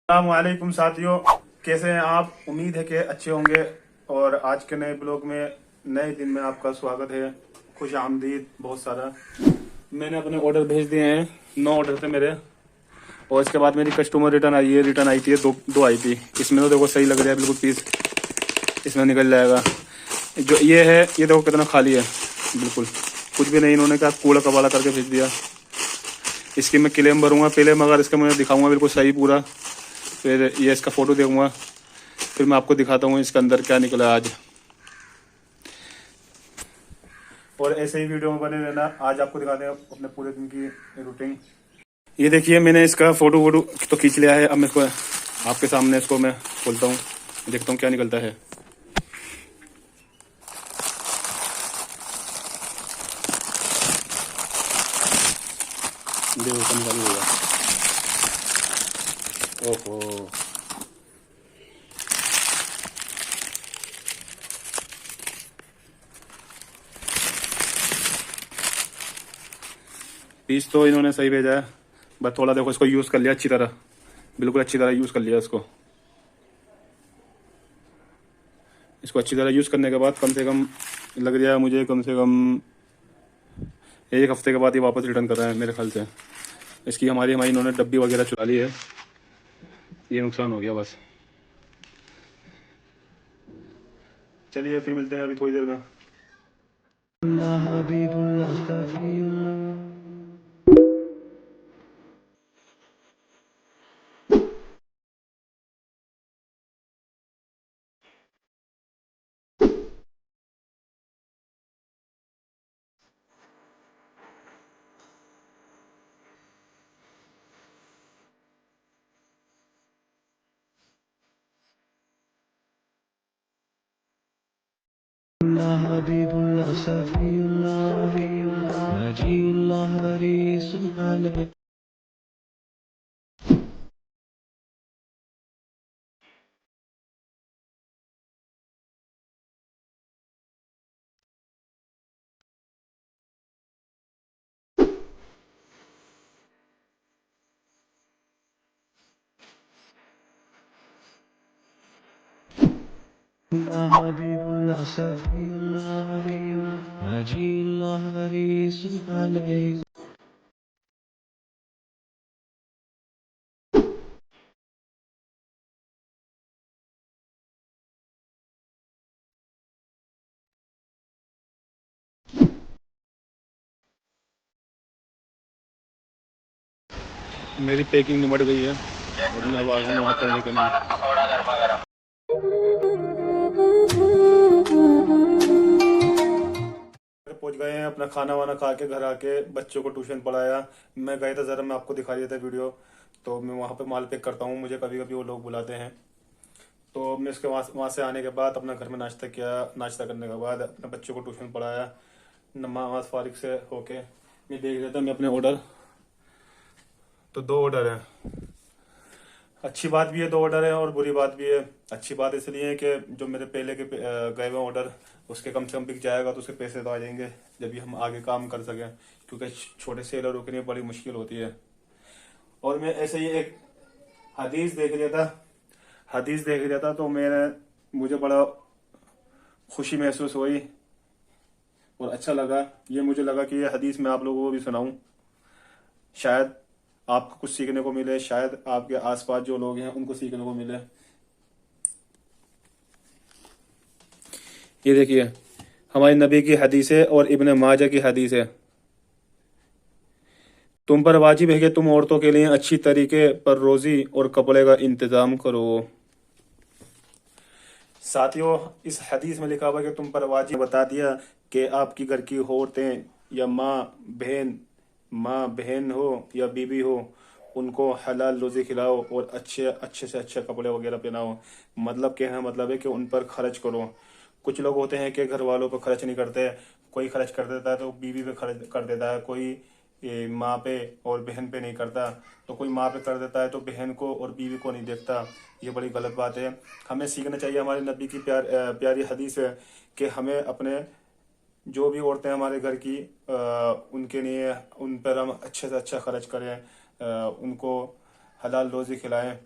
अस्सलामुअलैकुम साथियों, कैसे हैं आप? उम्मीद है कि अच्छे होंगे। और आज के नए ब्लॉग में, नए दिन में आपका स्वागत है। खुश आमदीद। बहुत सारा मैंने अपने ऑर्डर भेज दिए हैं। 9 ऑर्डर थे मेरे। और इसके बाद मेरी कस्टमर रिटर्न आई थी, दो आई थी। इसमें तो देखो सही लग रहा है, बिल्कुल पीस इसमें निकल जाएगा। जो ये है, ये देखो कितना खाली है, बिल्कुल कुछ भी नहीं। इन्होंने क्या कूड़ा कबाड़ा करके भेज दिया। इसकी मैं क्लेम भरूंगा पहले, मगर इसका मैं दिखाऊंगा बिल्कुल सही पूरा। फिर ये इसका फोटो देखूंगा, फिर मैं आपको दिखाता हूँ इसके अंदर क्या निकला आज। और ऐसे ही वीडियो में बने रहना। आज आपको दिखाते हैं अपने पूरे दिन की रूटीन। ये देखिए, मैंने इसका फोटो वोटो तो खींच लिया है। अब मैं इसको आपके सामने इसको मैं खोलता हूँ, देखता हूँ क्या निकलता है। देखो इसका निकाल होगा। ओहो, पीस तो इन्होंने सही भेजा है, बस थोड़ा देखो इसको यूज़ कर लिया अच्छी तरह, बिल्कुल अच्छी तरह यूज़ कर लिया इसको। अच्छी तरह यूज़ करने के बाद कम से कम लग रहा है मुझे, कम से कम 1 हफ्ते के बाद ये वापस रिटर्न कर रहा है मेरे ख्याल से। इसकी हमारी इन्होंने डब्बी वगैरह चुरा ली है। ये नुकसान हो गया बस। चलिए फिर मिलते हैं अभी थोड़ी देर में। हबीबुल्लाह सफीउल्लाह नजीउल्लाह हरीसुल्लाह। हबीबुल्लाह सफीउल्लाह नजीउल्लाह हरीसुल्लाह। मेरी पैकिंग निमट गई है और मैं अब आ गया वहाँ पर निकलने। पहुंच गए हैं, अपना खाना वाना खा के घर आके बच्चों को ट्यूशन पढ़ाया। मैं गया था ज़रा, मैं आपको दिखा दिया था वीडियो। तो मैं वहाँ पे माल पिक करता हूँ, मुझे कभी कभी वो लोग बुलाते हैं। तो मैं उसके वहाँ से आने के बाद अपना घर में नाश्ता किया। नाश्ता करने के बाद अपने बच्चों को ट्यूशन पढ़ाया। नमाज फारिग से होके मैं देख रहा था मैं अपने ऑर्डर। तो 2 ऑर्डर हैं। अच्छी बात भी है, 2 ऑर्डर है, और बुरी बात भी है। अच्छी बात इसलिए है कि जो मेरे पहले के गए हुए ऑर्डर, उसके कम से कम बिक जाएगा, तो उसके पैसे तो आ जाएंगे जब भी हम आगे काम कर सकें। क्योंकि छोटे सेलरों के लिए बड़ी मुश्किल होती है। और मैं ऐसे ही एक हदीस देख रहा था तो मुझे बड़ा खुशी महसूस हुई और अच्छा लगा। ये मुझे लगा कि ये हदीस मैं आप लोगों को भी सुनाऊं। शायद आपको कुछ सीखने को मिले, शायद आपके आसपास जो लोग हैं उनको सीखने को मिले। ये देखिए, हमारे नबी की हदीस है और इब्ने माजा की हदीस है। तुम पर वाजिब है कि तुम औरतों के लिए अच्छी तरीके पर रोजी और कपड़े का इंतजाम करो। साथियों, इस हदीस में लिखा हुआ है कि तुम पर वाजिब, बता दिया कि आपकी घर की औरतें या माँ बहन हो या बीबी हो, उनको हलाल रोजी खिलाओ और अच्छे अच्छे से अच्छे कपड़े वगैरह पहनाओ। मतलब कहना मतलब है कि उन पर खर्च करो। कुछ लोग होते हैं कि घर वालों पर खर्च नहीं करते। कोई खर्च कर देता है तो बीवी पे खर्च कर देता है, कोई माँ पे और बहन पे नहीं करता। तो कोई माँ पे कर देता है तो बहन को और बीवी को नहीं देखता। ये बड़ी गलत बात है। हमें सीखना चाहिए, हमारे नबी की प्यारी हदीस है कि हमें अपने जो भी औरतें हमारे घर की, उनके लिए, उन पर हम अच्छे से अच्छा खर्च करें, उनको हलाल रोज़ी खिलाएं।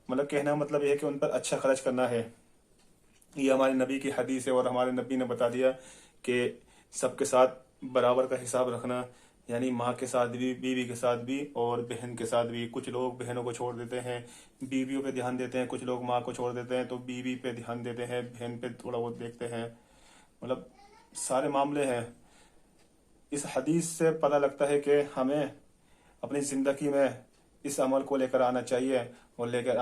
मतलब कहना मतलब यह है कि उन पर अच्छा खर्च करना है। ये हमारे नबी की हदीस है और हमारे नबी ने बता दिया कि सबके साथ बराबर का हिसाब रखना, यानी माँ के साथ भी, बीवी के साथ भी और बहन के साथ भी। कुछ लोग बहनों को छोड़ देते हैं, बीवियों पे ध्यान देते हैं, कुछ लोग माँ को छोड़ देते हैं तो बीवी पे ध्यान देते हैं, बहन पे थोड़ा बहुत देखते हैं। मतलब सारे मामले हैं। इस हदीस से पता लगता है कि हमें अपनी ज़िंदगी में इस अमल को लेकर आना चाहिए और लेकर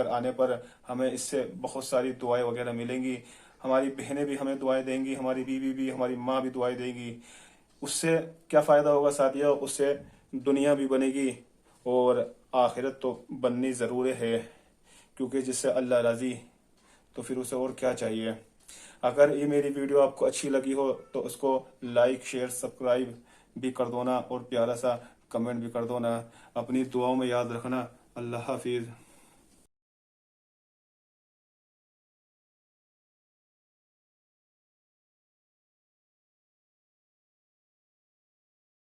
आने पर हमें इससे बहुत सारी दुआएं वगैरह मिलेंगी। हमारी बहनें भी हमें दुआएं देंगी, हमारी बीवी भी, हमारी माँ भी दुआएं देंगी। उससे क्या फ़ायदा होगा साथियों? उससे दुनिया भी बनेगी और आखिरत तो बननी ज़रूर है, क्योंकि जिससे अल्लाह राज़ी तो फिर उसे और क्या चाहिए। अगर ये मेरी वीडियो आपको अच्छी लगी हो तो उसको लाइक शेयर सब्सक्राइब भी कर दो ना, और प्यारा सा कमेंट भी कर दो ना। अपनी दुआओं में याद रखना। अल्लाह हाफिज़।